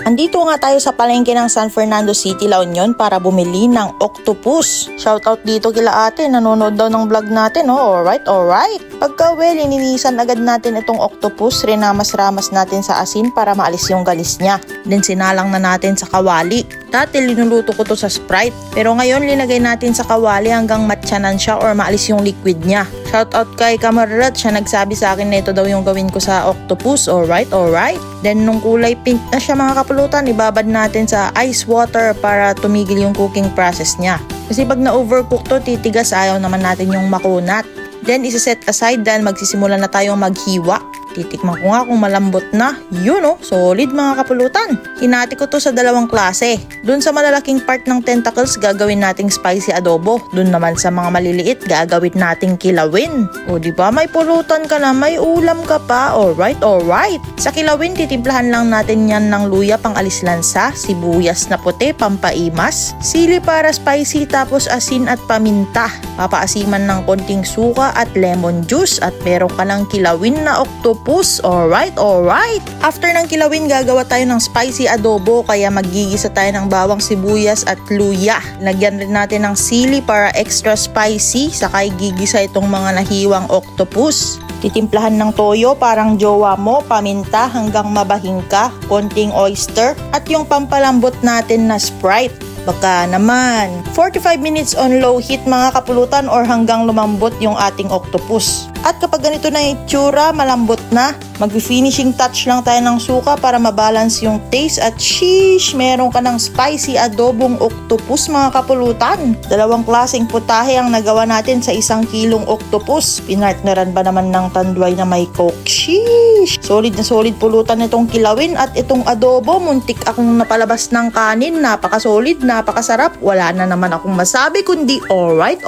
Andito nga tayo sa palengke ng San Fernando City, La Union para bumili ng octopus. Shoutout dito kila ate, nanonood daw ng vlog natin. Alright. Pagka lininisan agad natin itong octopus, rinamas-ramas natin sa asin para maalis yung galis niya. Then sinalang na natin sa kawali. Dati linuluto ko to sa Sprite, pero ngayon linagay natin sa kawali hanggang matyanan siya or maalis yung liquid niya. Shoutout kay Kamarat, siya nagsabi sa akin na ito daw yung gawin ko sa octopus. Alright. Then nung kulay pink na siya mga kapulutan, ibabad natin sa ice water para tumigil yung cooking process niya. Kasi pag na-overcook to, titigas, ayaw naman natin yung makunat. Then isa-set aside dahil magsisimula na tayong maghiwa. Titikman ko nga kung malambot na. Solid mga kapulutan. Hinati ko to sa dalawang klase. Doon sa malalaking part ng tentacles, gagawin nating spicy adobo. Doon naman sa mga maliliit, gagawin nating kilawin. O diba, may pulutan ka na, may ulam ka pa. Alright. Sa kilawin, titimplahan lang natin yan ng luya pang alis lansa, sibuyas na puti, pampaimas, sili para spicy, tapos asin at paminta. Papaasiman ng konting suka at lemon juice at meron ka ng kilawin na octopus. Alright. After ng kilawin, gagawa tayo ng spicy adobo, kaya magigisa tayo ng bawang, sibuyas at luya. Lagyan rin natin ng sili para extra spicy, saka gigisa itong mga nahiwang octopus. Titimplahan ng toyo parang jowa mo, paminta hanggang mabahing ka, konting oyster at yung pampalambot natin na Sprite. Baka naman 45 minutes on low heat mga kapulutan or hanggang lumambot yung ating octopus. At kapag ganito na itsura, malambot na, mag-finishing touch lang tayo ng suka para mabalance yung taste at sheesh, meron ka ng spicy adobong octopus mga kapulutan. Dalawang klaseng putahe ang nagawa natin sa 1 kilong octopus. Pinartneran ba naman ng tanduay na may coke? Sheesh! Solid na solid pulutan itong kilawin at itong adobo. Muntik akong napalabas ng kanin. Napaka-solid, napakasarap. Wala na naman akong masabi kundi alright.